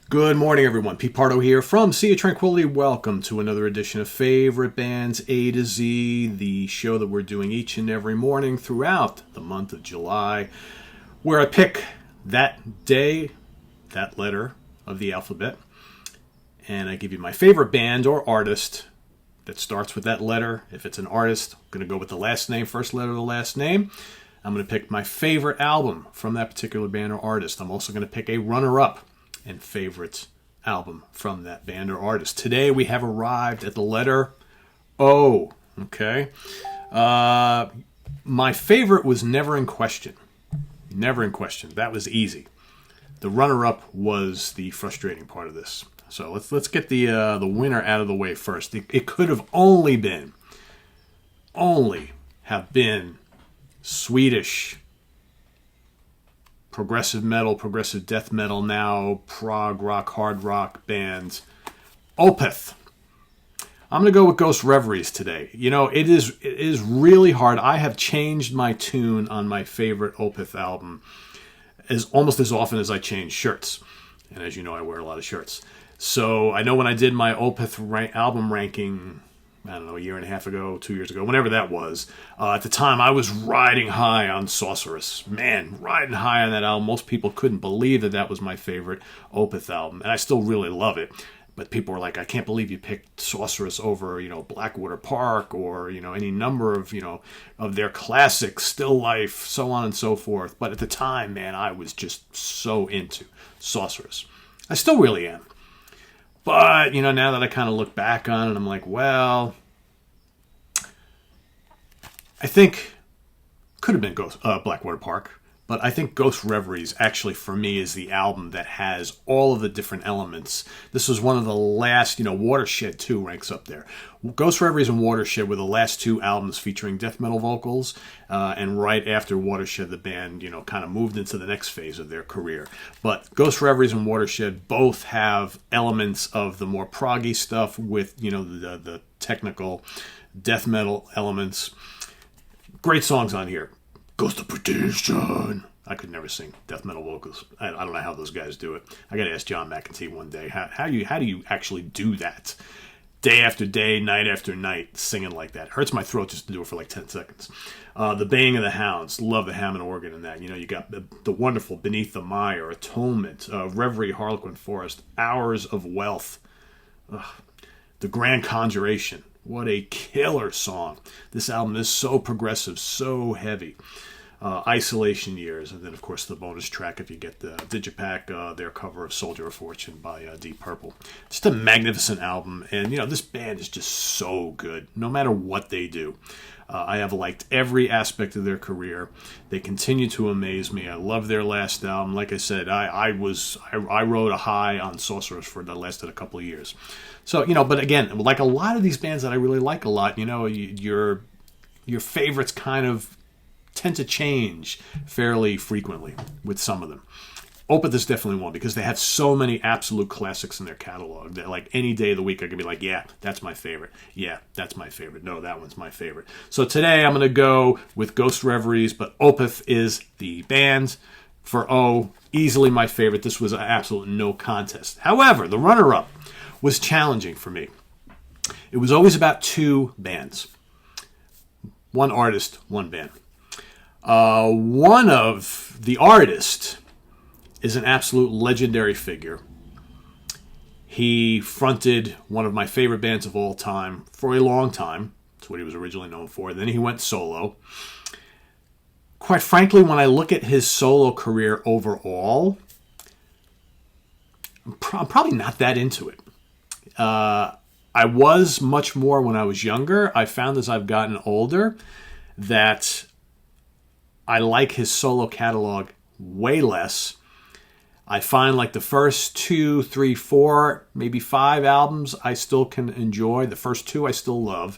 Good morning, everyone. Pete Pardo here from Sea of Tranquility. Welcome to another edition of Favorite Bands A to Z, the show that we're doing each and every morning throughout the month of July, where I pick that day, that letter of the alphabet, and I give you my favorite band or artist that starts with that letter. If it's an artist, I'm going to go with the last name, first letter of the last name. I'm going to pick my favorite album from that particular band or artist. I'm also going to pick a runner-up and favorite album from that band or artist. Today we have arrived at the letter O. Okay. My favorite was never in question. Never in question. That was easy. The runner-up was the frustrating part of this. So let's get the winner out of the way first. It could have only have been Swedish progressive metal, progressive death metal, now prog rock, hard rock band Opeth. I'm going to go with Ghost Reveries today. You know, it is really hard. I have changed my tune on my favorite Opeth album almost as often as I change shirts. And as you know, I wear a lot of shirts. So I know when I did my Opeth album ranking, I don't know, a year and a half ago, 2 years ago, whenever that was. At the time, I was riding high on Sorceress. Man, riding high on that album. Most people couldn't believe that was my favorite Opeth album, and I still really love it. But people were like, I can't believe you picked Sorceress over, Blackwater Park or, any number of, of their classics, Still Life, so on and so forth. But at the time, man, I was just so into Sorceress. I still really am. But, now that I kind of look back on it, I'm like, well, I think could have been Blackwater Park, but I think Ghost Reveries actually for me is the album that has all of the different elements. This was one of the last, Watershed 2 ranks up there. Ghost Reveries and Watershed were the last two albums featuring death metal vocals, and right after Watershed, the band, kind of moved into the next phase of their career. But Ghost Reveries and Watershed both have elements of the more proggy stuff with, the technical death metal elements. Great songs on here. Ghost of Perdition. I could never sing death metal vocals. I don't know how those guys do it. I got to ask John McEntee one day. How do you actually do that? Day after day, night after night, singing like that. Hurts my throat just to do it for like 10 seconds. The Baying of the Hounds. Love the Hammond organ in that. You got the wonderful Beneath the Mire, Atonement, Reverie, Harlequin Forest, Hours of Wealth. The Grand Conjuration. What a killer song. This album is so progressive, so heavy. Isolation Years, and then of course the bonus track if you get the Digipack, their cover of Soldier of Fortune by Deep Purple. Just a magnificent album, and this band is just so good no matter what they do. I have liked every aspect of their career. They continue to amaze me. I love their last album. Like I said, I rode a high on Sorceress that lasted a couple of years. So, but again, like a lot of these bands that I really like a lot, your favorites kind of tend to change fairly frequently with some of them. Opeth is definitely one because they have so many absolute classics in their catalog that like any day of the week I could be like, yeah, that's my favorite. Yeah, that's my favorite. No, that one's my favorite. So today I'm going to go with Ghost Reveries, but Opeth is the band. For O, easily my favorite. This was an absolute no contest. However, the runner-up was challenging for me. It was always about two bands. One artist, one band. One of the artists is an absolute legendary figure. He fronted one of my favorite bands of all time for a long time. That's what he was originally known for. Then he went solo. Quite frankly, when I look at his solo career overall, I'm probably not that into it. I was much more when I was younger. I found as I've gotten older that I like his solo catalog way less. I find like the first 2, 3, 4, maybe 5 albums I still can enjoy. The first 2 I still love.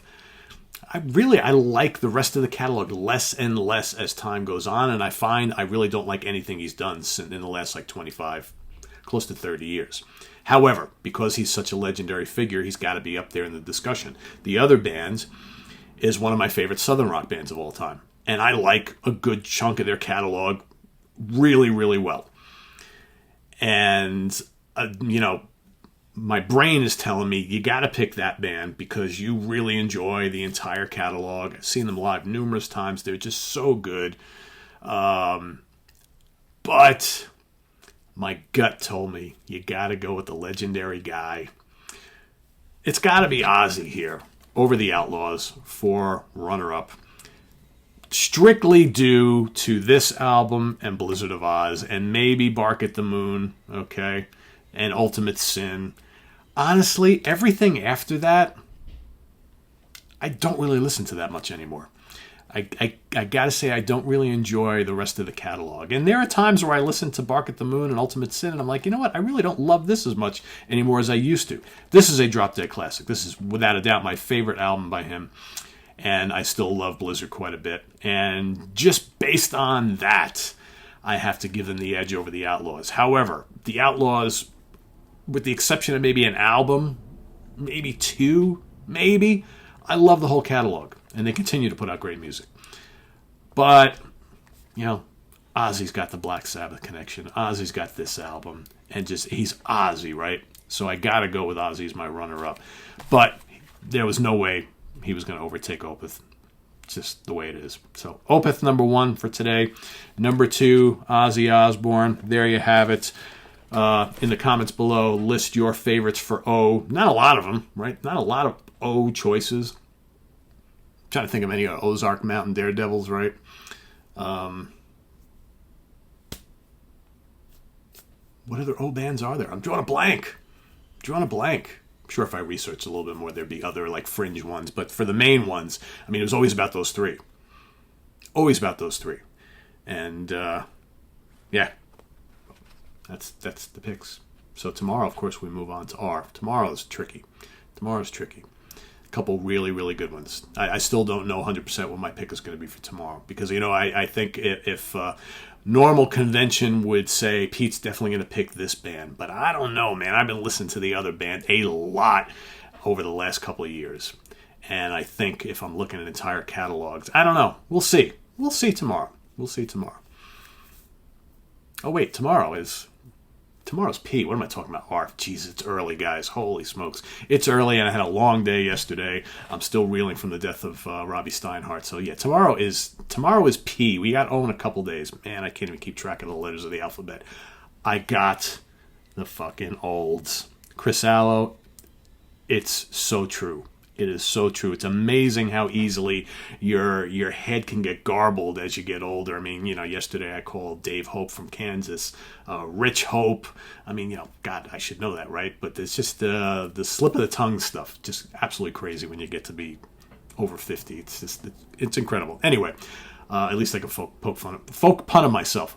I like the rest of the catalog less and less as time goes on, and I find I really don't like anything he's done in the last like 25, close to 30 years. However, because he's such a legendary figure, he's got to be up there in the discussion. The other band is one of my favorite Southern rock bands of all time. And I like a good chunk of their catalog really, really well. And my brain is telling me you got to pick that band because you really enjoy the entire catalog. I've seen them live numerous times. They're just so good. But my gut told me you got to go with the legendary guy. It's got to be Ozzy here over the Outlaws for runner-up. Strictly due to this album and Blizzard of Oz and maybe Bark at the Moon, okay, and Ultimate Sin. Honestly, everything after that, I don't really listen to that much anymore. I gotta say, I don't really enjoy the rest of the catalog. And there are times where I listen to Bark at the Moon and Ultimate Sin, and I'm like, you know what? I really don't love this as much anymore as I used to. This is a drop-dead classic. This is, without a doubt, my favorite album by him. And I still love Blizzard quite a bit. And just based on that, I have to give them the edge over the Outlaws. However, the Outlaws, with the exception of maybe an album, maybe two, maybe, I love the whole catalog. And they continue to put out great music. But, Ozzy's got the Black Sabbath connection. Ozzy's got this album. And just, he's Ozzy, right? So I got to go with Ozzy as my runner-up. But there was no way he was going to overtake Opeth. It's just the way it is. So Opeth, number 1 for today. Number 2, Ozzy Osbourne. There you have it. In the comments below, list your favorites for O. Not a lot of them, right? Not a lot of O choices. Trying to think of any Ozark Mountain Daredevils, right? What other O bands are there? I'm drawing a blank. I'm sure if I researched a little bit more, there'd be other like fringe ones. But for the main ones, I mean, it was always about those three. Always about those three. And yeah, that's the picks. So tomorrow, of course, we move on to R. Tomorrow's tricky. Couple really, really good ones. I still don't know 100% what my pick is going to be for tomorrow because, I think if normal convention would say Pete's definitely going to pick this band, but I don't know, man. I've been listening to the other band a lot over the last couple of years, and I think if I'm looking at entire catalogs, I don't know. We'll see. We'll see tomorrow. Oh, wait, tomorrow's Pete. What am I talking about? Jeez, it's early, guys. Holy smokes. It's early, and I had a long day yesterday. I'm still reeling from the death of Robbie Steinhardt. So, yeah, tomorrow is P. We got O in a couple days. Man, I can't even keep track of the letters of the alphabet. I got the fucking olds. Chris Allo, it's so true. It is so true. It's amazing how easily your head can get garbled as you get older. I mean, yesterday I called Dave Hope from Kansas, Rich Hope. I mean, God, I should know that, right? But it's just the slip of the tongue stuff. Just absolutely crazy when you get to be over 50. It's incredible. Anyway, at least I can poke fun of myself.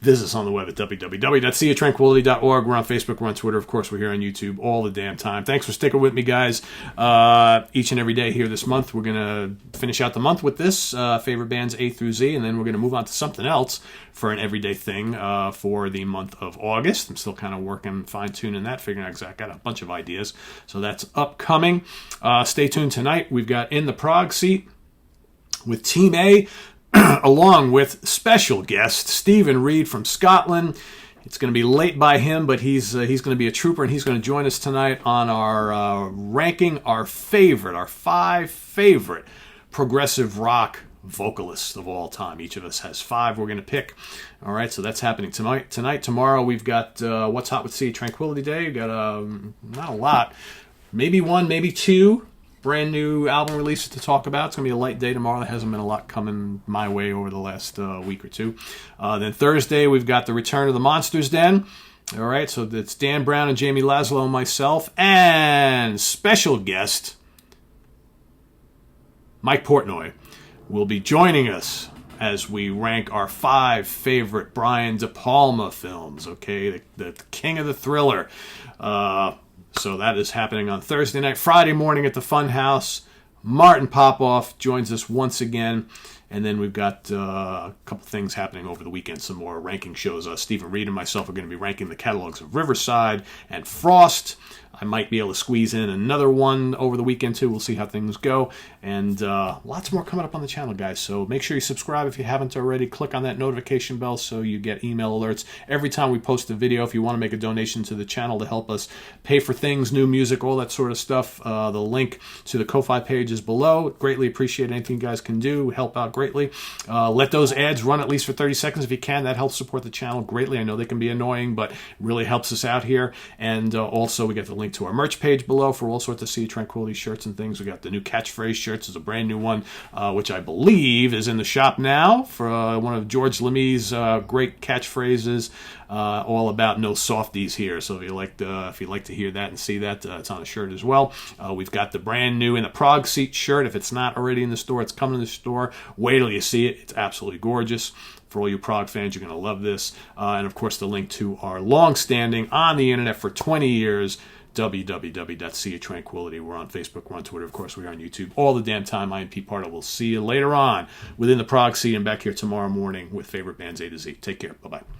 Visit us on the web at www.seatranquility.org. We're on Facebook. We're on Twitter. Of course, we're here on YouTube all the damn time. Thanks for sticking with me, guys. Each and every day here this month, we're going to finish out the month with this, favorite bands A through Z, and then we're going to move on to something else for an everyday thing for the month of August. I'm still kind of working, fine-tuning that, figuring out I got a bunch of ideas. So that's upcoming. Stay tuned tonight. We've got In the Prague Seat with Team A, along with special guest Stephen Reed from Scotland. It's going to be late by him, but he's going to be a trooper, and he's going to join us tonight on our ranking our 5 favorite progressive rock vocalists of all time. Each of us has 5 we're going to pick. All right, so that's happening tonight. Tomorrow we've got What's Hot with Sea Tranquility Day. We've got not a lot, maybe 1, maybe 2 brand new album releases to talk about. It's going to be a light day tomorrow. There hasn't been a lot coming my way over the last week or two. Then Thursday, we've got the return of the Monsters Den. All right, so that's Dan Brown and Jamie Laszlo and myself. And special guest, Mike Portnoy, will be joining us as we rank our 5 favorite Brian De Palma films. Okay, the king of the thriller. So that is happening on Thursday night. Friday morning at the Fun House, Martin Popoff joins us once again. And then we've got a couple things happening over the weekend, some more ranking shows. Stephen Reed and myself are going to be ranking the catalogs of Riverside and Frost. I might be able to squeeze in another one over the weekend too. We'll see how things go. And lots more coming up on the channel, guys. So make sure you subscribe if you haven't already. Click on that notification bell so you get email alerts every time we post a video. If you want to make a donation to the channel to help us pay for things, new music, all that sort of stuff, the link to the Ko-Fi page is below. Greatly appreciate anything you guys can do. Help out greatly. Let those ads run at least for 30 seconds if you can. That helps support the channel greatly. I know they can be annoying, but it really helps us out here. And also, we got the link to our merch page below for all sorts of Sea Tranquility shirts and things. We got the new catchphrase shirts. There's a brand new one, which I believe is in the shop now for one of George Lemie's great catchphrases, all about no softies here. So if you like to hear that and see that, it's on a shirt as well. We've got the brand new In the Prague Seat shirt. If it's not already in the store, it's coming to the store. Wait till you see it. It's absolutely gorgeous. For all you Prague fans, you're going to love this. And of course, the link to our long-standing on the internet for 20 years, www.seatranquility. We're on Facebook, we're on Twitter, of course, we're on YouTube all the damn time. I am Pete Pardo. We'll see you later on within the Prague Sea and back here tomorrow morning with favorite bands A to Z. Take care. Bye-bye.